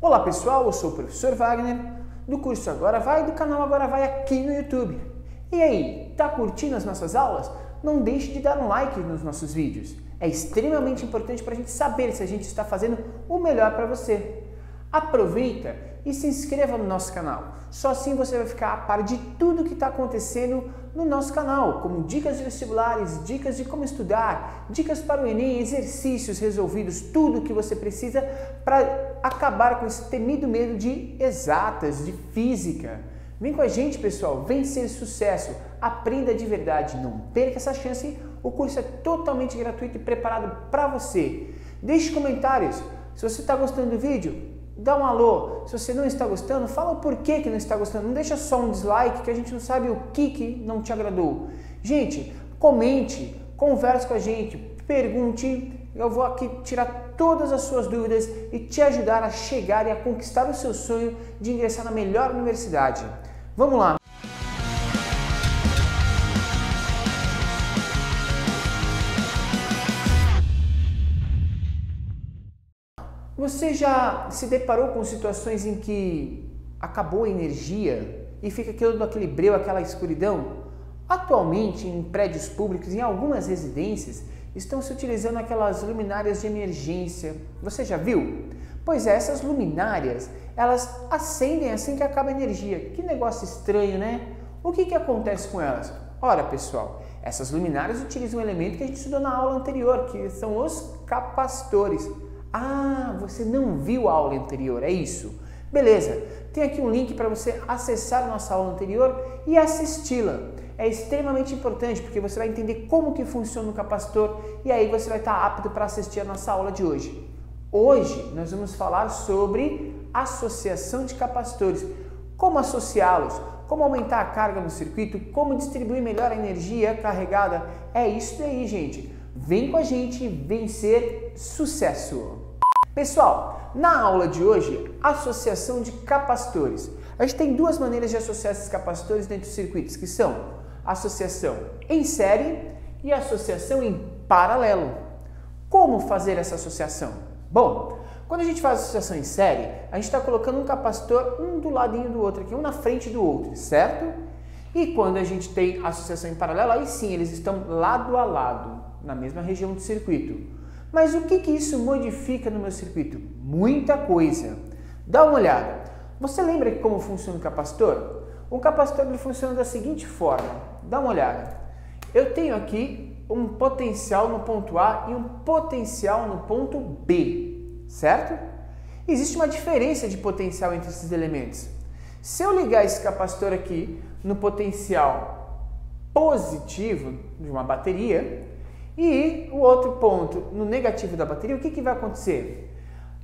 Olá pessoal, eu sou o professor Wagner, do curso Agora Vai, do canal Agora Vai aqui no YouTube. E aí, tá curtindo as nossas aulas? Não deixe de dar um like nos nossos vídeos. É extremamente importante para a gente saber se a gente está fazendo o melhor para você. Aproveita e se inscreva no nosso canal. Só assim você vai ficar a par de tudo que está acontecendo no nosso canal, como dicas de vestibulares, dicas de como estudar, dicas para o Enem, exercícios resolvidos, tudo que você precisa para acabar com esse temido medo de exatas, de física. Vem com a gente, pessoal, vem ser sucesso, aprenda de verdade, não perca essa chance, o curso é totalmente gratuito e preparado para você. Deixe comentários, se você está gostando do vídeo, dá um alô. Se você não está gostando, fala o porquê que não está gostando. Não deixa só um dislike que a gente não sabe o que não te agradou. Gente, comente, converse com a gente, pergunte. Eu vou aqui tirar todas as suas dúvidas e te ajudar a chegar e a conquistar o seu sonho de ingressar na melhor universidade. Vamos lá! Você já se deparou com situações em que acabou a energia e fica aquele breu, aquela escuridão? Atualmente, em prédios públicos, em algumas residências, estão se utilizando aquelas luminárias de emergência. Você já viu? Pois é, essas luminárias, elas acendem assim que acaba a energia. Que negócio estranho, né? O que acontece com elas? Ora, pessoal, essas luminárias utilizam um elemento que a gente estudou na aula anterior, que são os capacitores. Ah, você não viu a aula anterior, é isso? Beleza, tem aqui um link para você acessar a nossa aula anterior e assisti-la. É extremamente importante porque você vai entender como que funciona o capacitor e aí você vai estar apto para assistir a nossa aula de hoje. Hoje nós vamos falar sobre associação de capacitores, como associá-los, como aumentar a carga no circuito, como distribuir melhor a energia carregada. É isso aí, gente. Vem com a gente vencer sucesso! Pessoal, na aula de hoje, associação de capacitores. A gente tem duas maneiras de associar esses capacitores dentro dos circuitos, que são associação em série e associação em paralelo. Como fazer essa associação? Bom, quando a gente faz associação em série, a gente está colocando um capacitor um do ladinho do outro, aqui, um na frente do outro, certo? E quando a gente tem associação em paralelo, aí sim, eles estão lado a lado, na mesma região do circuito. Mas o que isso modifica no meu circuito? Muita coisa. Dá uma olhada. Você lembra como funciona o capacitor? O capacitor ele funciona da seguinte forma. Dá uma olhada. Eu tenho aqui um potencial no ponto A e um potencial no ponto B, certo? Existe uma diferença de potencial entre esses elementos. Se eu ligar esse capacitor aqui no potencial positivo de uma bateria, e o outro ponto no negativo da bateria, o que vai acontecer?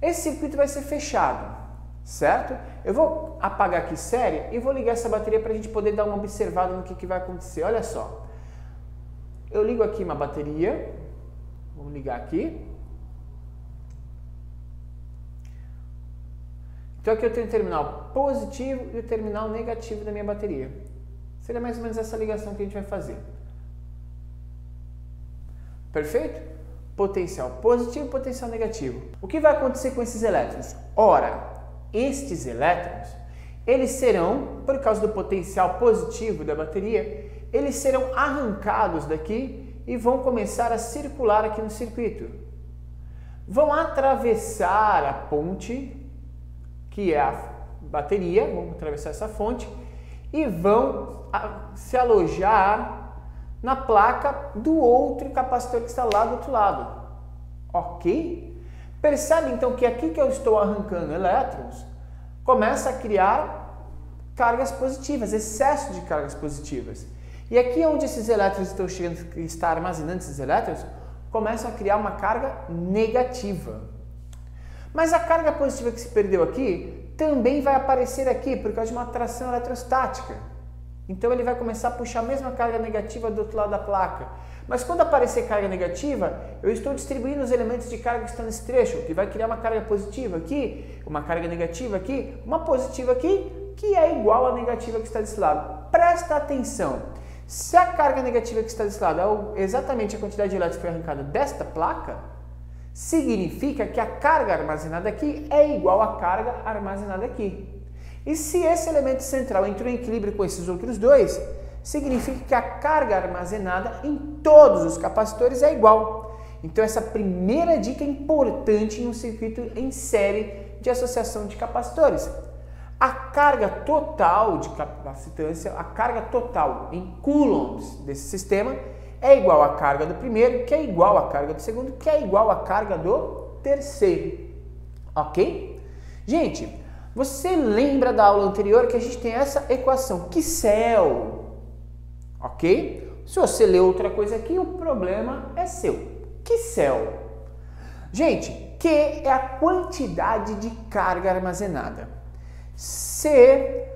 Esse circuito vai ser fechado, certo? Eu vou apagar aqui série e vou ligar essa bateria para a gente poder dar uma observada no que vai acontecer. Olha só, eu ligo aqui uma bateria, vamos ligar aqui. Então aqui eu tenho o terminal positivo e o terminal negativo da minha bateria. Seria mais ou menos essa ligação que a gente vai fazer. Perfeito? Potencial positivo e potencial negativo. O que vai acontecer com esses elétrons? Ora, estes elétrons, eles serão, por causa do potencial positivo da bateria, eles serão arrancados daqui e vão começar a circular aqui no circuito. Vão atravessar a ponte, que é a bateria, vão atravessar essa fonte, e vão se alojar na placa do outro capacitor que está lá do outro lado. Ok? Percebe então que aqui que eu estou arrancando elétrons, começa a criar cargas positivas, excesso de cargas positivas. E aqui onde esses elétrons estão chegando, está armazenando esses elétrons, começam a criar uma carga negativa. Mas a carga positiva que se perdeu aqui, também vai aparecer aqui por causa de uma atração eletrostática. Então ele vai começar a puxar a mesma carga negativa do outro lado da placa. Mas quando aparecer carga negativa, eu estou distribuindo os elementos de carga que estão nesse trecho, que vai criar uma carga positiva aqui, uma carga negativa aqui, uma positiva aqui, que é igual à negativa que está desse lado. Presta atenção! Se a carga negativa que está desse lado é exatamente a quantidade de elétrons que foi arrancada desta placa, significa que a carga armazenada aqui é igual à carga armazenada aqui. E se esse elemento central entrou em equilíbrio com esses outros dois, significa que a carga armazenada em todos os capacitores é igual. Então essa primeira dica é importante em um circuito em série de associação de capacitores. A carga total de capacitância, a carga total em coulombs desse sistema é igual à carga do primeiro, que é igual à carga do segundo, que é igual à carga do terceiro. Ok? Gente, você lembra da aula anterior que a gente tem essa equação Kissel, ok? Se você ler outra coisa aqui, o problema é seu. Kissel. Gente, Q é a quantidade de carga armazenada. C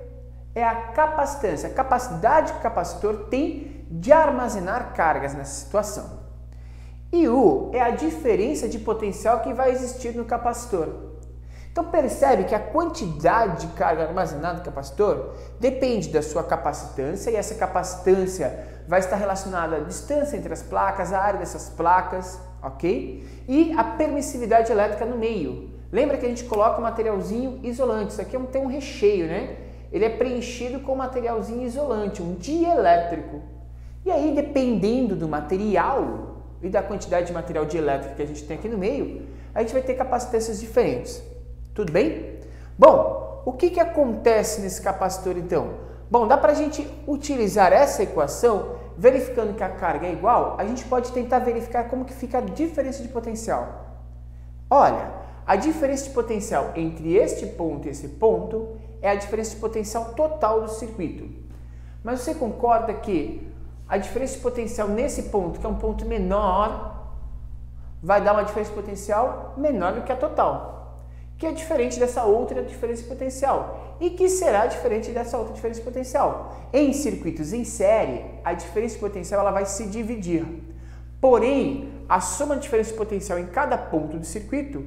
é a capacitância, a capacidade que o capacitor tem de armazenar cargas nessa situação. E U é a diferença de potencial que vai existir no capacitor. Então percebe que a quantidade de carga armazenada no capacitor depende da sua capacitância, e essa capacitância vai estar relacionada à distância entre as placas, a área dessas placas, ok? E a permissividade elétrica no meio. Lembra que a gente coloca um materialzinho isolante, isso aqui tem um recheio, né? Ele é preenchido com um materialzinho isolante, um dielétrico. E aí, dependendo do material e da quantidade de material dielétrico que a gente tem aqui no meio, a gente vai ter capacitâncias diferentes. Tudo bem? Bom, o que acontece nesse capacitor então? Bom, dá para a gente utilizar essa equação, verificando que a carga é igual, a gente pode tentar verificar como que fica a diferença de potencial. Olha, a diferença de potencial entre este ponto e esse ponto é a diferença de potencial total do circuito. Mas você concorda que a diferença de potencial nesse ponto, que é um ponto menor, vai dar uma diferença de potencial menor do que a total, que é diferente dessa outra diferença de potencial e que será diferente dessa outra diferença de potencial. Em circuitos em série, a diferença de potencial ela vai se dividir. Porém, a soma de diferença de potencial em cada ponto do circuito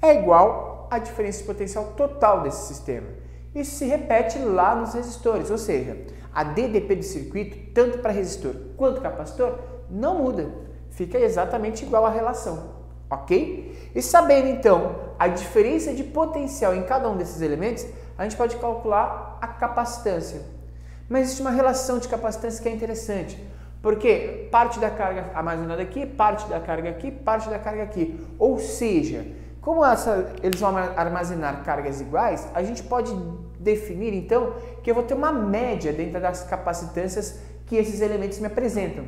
é igual à diferença de potencial total desse sistema. Isso se repete lá nos resistores, ou seja, a DDP do circuito, tanto para resistor quanto capacitor, não muda. Fica exatamente igual à relação. Ok? E sabendo então a diferença de potencial em cada um desses elementos, a gente pode calcular a capacitância. Mas existe uma relação de capacitância que é interessante, porque parte da carga armazenada aqui, parte da carga aqui, parte da carga aqui. Ou seja, como eles vão armazenar cargas iguais, a gente pode definir então que eu vou ter uma média dentro das capacitâncias que esses elementos me apresentam.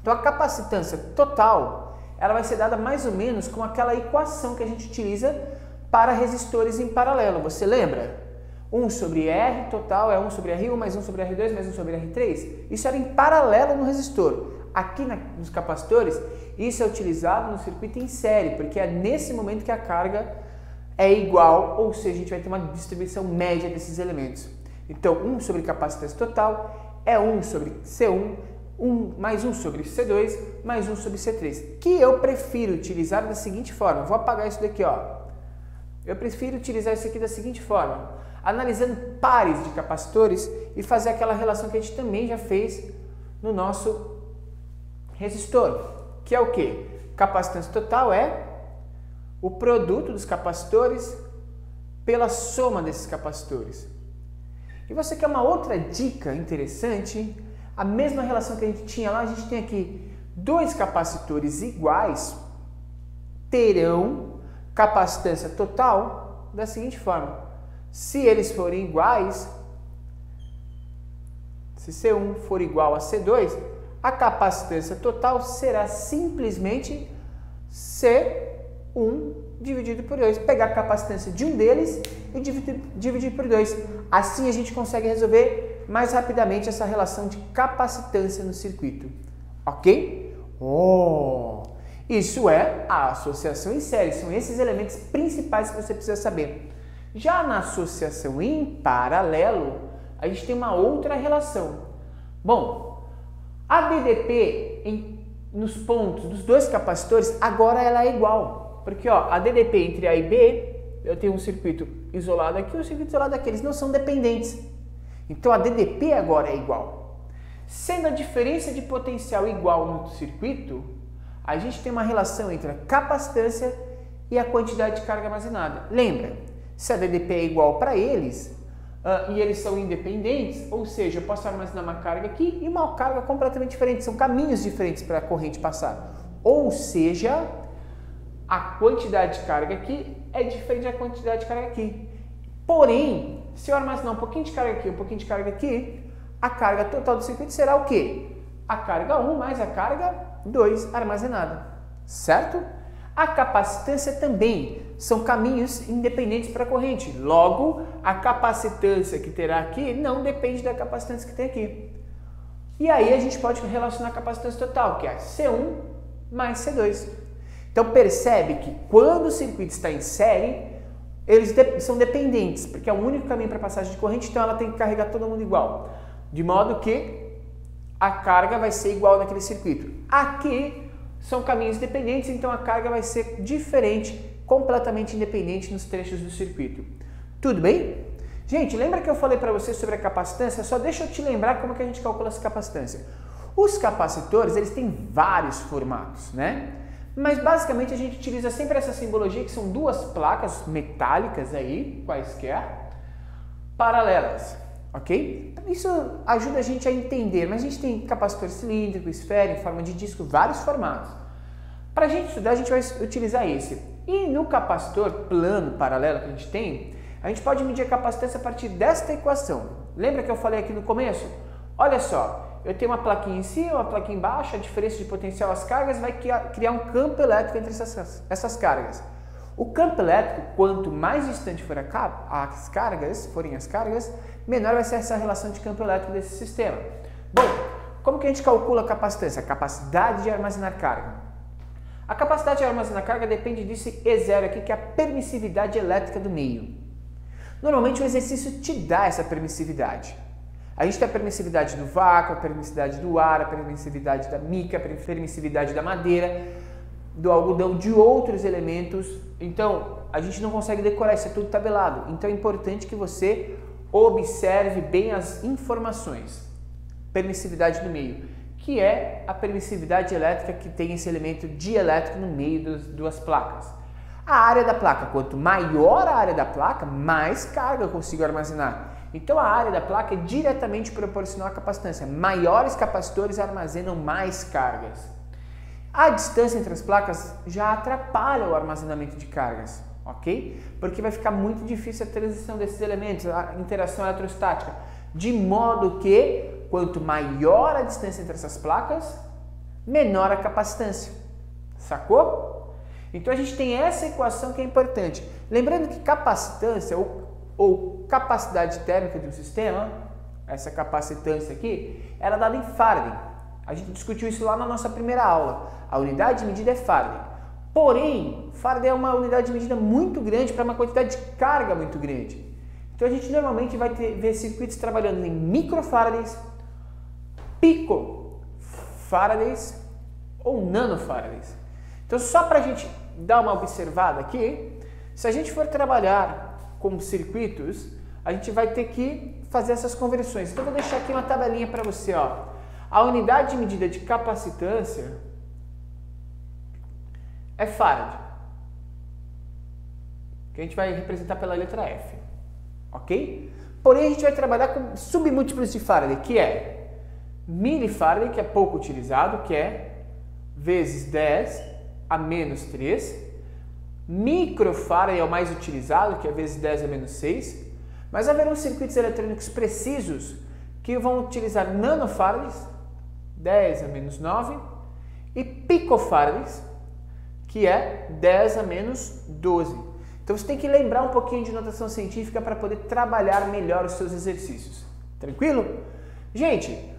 Então a capacitância total ela vai ser dada mais ou menos com aquela equação que a gente utiliza para resistores em paralelo. Você lembra? 1 sobre R total é 1 sobre R1 mais 1 sobre R2 mais 1 sobre R3. Isso era em paralelo no resistor. Aqui nos capacitores, isso é utilizado no circuito em série, porque é nesse momento que a carga é igual, ou seja, a gente vai ter uma distribuição média desses elementos. Então, 1 sobre capacitância total é 1 sobre C1, mais 1 sobre C2, mais 1 sobre C3, que eu prefiro utilizar da seguinte forma. Vou apagar isso daqui, ó. Eu prefiro utilizar isso aqui da seguinte forma, analisando pares de capacitores e fazer aquela relação que a gente também já fez no nosso resistor, que é o quê? Capacitância total é o produto dos capacitores pela soma desses capacitores. E você quer uma outra dica interessante? A mesma relação que a gente tinha lá, a gente tem aqui dois capacitores iguais terão capacitância total da seguinte forma. Se eles forem iguais, se C1 for igual a C2, a capacitância total será simplesmente C1 dividido por 2. Pegar a capacitância de um deles e dividir por 2. Assim a gente consegue resolver mais rapidamente essa relação de capacitância no circuito. Ok? Isso é a associação em série. São esses elementos principais que você precisa saber. Já na associação em paralelo, a gente tem uma outra relação. Bom, a DDP nos pontos dos dois capacitores, agora ela é igual. Porque ó, a DDP entre A e B, eu tenho um circuito isolado aqui e um circuito isolado aqui. Eles não são dependentes. Então a DDP agora é igual. Sendo a diferença de potencial igual no circuito, A gente tem uma relação entre a capacitância e a quantidade de carga armazenada. Lembra, se a DDP é igual para eles e eles são independentes, ou seja, eu posso armazenar uma carga aqui e uma carga completamente diferente, são caminhos diferentes para a corrente passar. Ou seja, a quantidade de carga aqui é diferente da quantidade de carga aqui. Porém, se eu armazenar um pouquinho de carga aqui, um pouquinho de carga aqui, a carga total do circuito será o quê? A carga 1 mais a carga 2 armazenada, certo? A capacitância também são caminhos independentes para a corrente. Logo, a capacitância que terá aqui não depende da capacitância que tem aqui. E aí a gente pode relacionar a capacitância total, que é C1 mais C2. Então percebe que quando o circuito está em série, eles são dependentes, porque é o único caminho para passagem de corrente, então ela tem que carregar todo mundo igual. De modo que a carga vai ser igual naquele circuito. Aqui são caminhos dependentes, então a carga vai ser diferente, completamente independente nos trechos do circuito. Tudo bem? Gente, lembra que eu falei para vocês sobre a capacitância? Só deixa eu te lembrar como que a gente calcula essa capacitância. Os capacitores, eles têm vários formatos, né? Mas basicamente a gente utiliza sempre essa simbologia, que são duas placas metálicas aí, quaisquer, paralelas, ok? Então isso ajuda a gente a entender, mas a gente tem capacitor cilíndrico, esférico, em forma de disco, vários formatos. Para a gente estudar, a gente vai utilizar esse. E no capacitor plano paralelo que a gente pode medir a capacitância a partir desta equação. Lembra que eu falei aqui no começo? Olha só. Eu tenho uma plaquinha em cima, uma plaquinha embaixo, a diferença de potencial às cargas vai criar um campo elétrico entre essas cargas. O campo elétrico, quanto mais distante forem as cargas, menor vai ser essa relação de campo elétrico desse sistema. Bom, como que a gente calcula a capacitância? A capacidade de armazenar carga. A capacidade de armazenar carga depende desse E0 aqui, que é a permissividade elétrica do meio. Normalmente o exercício te dá essa permissividade. A gente tem a permissividade do vácuo, a permissividade do ar, a permissividade da mica, a permissividade da madeira, do algodão, de outros elementos. Então, a gente não consegue decorar, isso é tudo tabelado. Então, é importante que você observe bem as informações. Permissividade do meio, que é a permissividade elétrica que tem esse elemento dielétrico no meio das duas placas. A área da placa, quanto maior a área da placa, mais carga eu consigo armazenar. Então a área da placa é diretamente proporcional à capacitância. Maiores capacitores armazenam mais cargas. A distância entre as placas já atrapalha o armazenamento de cargas, ok? Porque vai ficar muito difícil a transição desses elementos, a interação eletrostática. De modo que, quanto maior a distância entre essas placas, menor a capacitância. Sacou? Então a gente tem essa equação que é importante. Lembrando que capacitância ou capacidade térmica de um sistema, essa capacitância aqui, ela é dada em Faraday. A gente discutiu isso lá na nossa primeira aula. A unidade de medida é Faraday. Porém, Faraday é uma unidade de medida muito grande para uma quantidade de carga muito grande. Então a gente normalmente vai ver circuitos trabalhando em microfarads, picofarads ou nanofarads. Então só para a gente dar uma observada aqui, se a gente for trabalhar com circuitos, a gente vai ter que fazer essas conversões. Então, eu vou deixar aqui uma tabelinha para você. Ó. A unidade de medida de capacitância é Farad, que a gente vai representar pela letra F. Ok? Porém, a gente vai trabalhar com submúltiplos de Faraday, que é milifaraday, que é pouco utilizado, que é vezes 10 a menos 3. Microfaraday é o mais utilizado, que é vezes 10 a menos 6, mas haverão circuitos eletrônicos precisos que vão utilizar nanofarads, 10 a menos 9, e picofarads, que é 10 a menos 12. Então você tem que lembrar um pouquinho de notação científica para poder trabalhar melhor os seus exercícios. Tranquilo? Gente,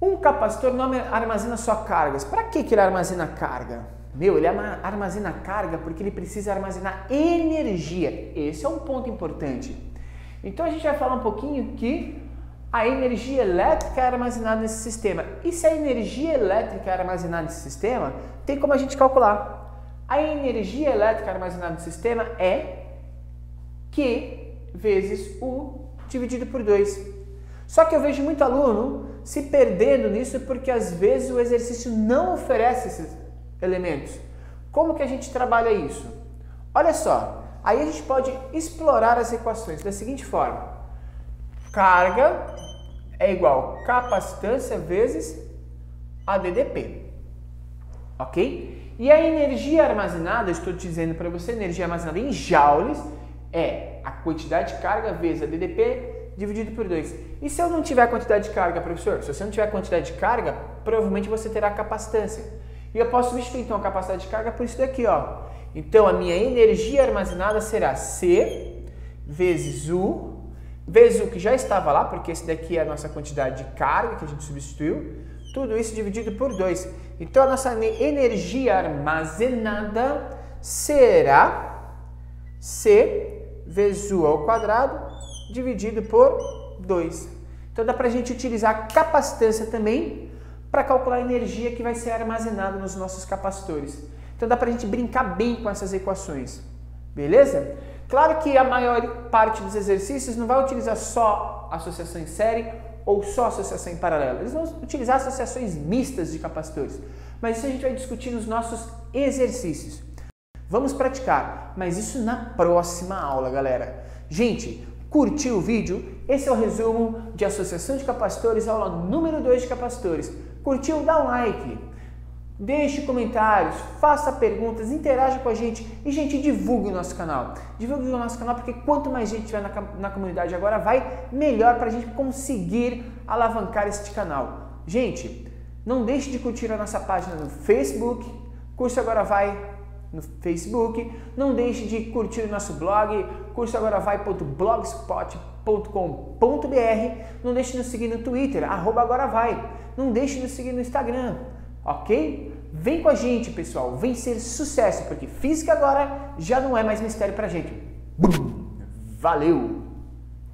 um capacitor não armazena só cargas. Para que ele armazena carga? Ele armazena carga porque ele precisa armazenar energia. Esse é um ponto importante. Então a gente vai falar um pouquinho que a energia elétrica é armazenada nesse sistema. E se a energia elétrica é armazenada nesse sistema, tem como a gente calcular. A energia elétrica armazenada no sistema é Q vezes U dividido por 2. Só que eu vejo muito aluno se perdendo nisso porque às vezes o exercício não oferece elementos. Como que a gente trabalha isso? Olha só, aí a gente pode explorar as equações da seguinte forma. Carga é igual capacitância vezes ADDP, ok? E a energia armazenada, estou dizendo para você, energia armazenada em joules é a quantidade de carga vezes ADDP dividido por 2. E se eu não tiver quantidade de carga, professor? Se você não tiver quantidade de carga, provavelmente você terá capacitância. E eu posso substituir então a capacidade de carga por isso daqui, ó. Então a minha energia armazenada será C vezes U que já estava lá, porque esse daqui é a nossa quantidade de carga que a gente substituiu, tudo isso dividido por 2. Então a nossa energia armazenada será C vezes U ao quadrado dividido por 2. Então dá para a gente utilizar a capacitância também para calcular a energia que vai ser armazenada nos nossos capacitores. Então dá para a gente brincar bem com essas equações, beleza? Claro que a maior parte dos exercícios não vai utilizar só associação em série ou só associação em paralelo. Eles vão utilizar associações mistas de capacitores. Mas isso a gente vai discutir nos nossos exercícios. Vamos praticar, mas isso na próxima aula, galera. Gente, curtiu o vídeo? Esse é o resumo de associação de capacitores, aula número 2 de capacitores. Curtiu? Dá um like. Deixe comentários, faça perguntas, interaja com a gente e, gente, divulgue o nosso canal. Divulgue o nosso canal porque quanto mais gente tiver na comunidade agora, vai melhor para a gente conseguir alavancar este canal. Gente, não deixe de curtir a nossa página no Facebook, Curso Agora Vai no Facebook. Não deixe de curtir o nosso blog, cursoagoravai.blogspot.com.br. Não deixe de nos seguir no Twitter, @agoravai. Não deixe de nos seguir no Instagram. Ok? Vem com a gente, pessoal. Vem ser sucesso, porque física agora já não é mais mistério pra gente. Valeu!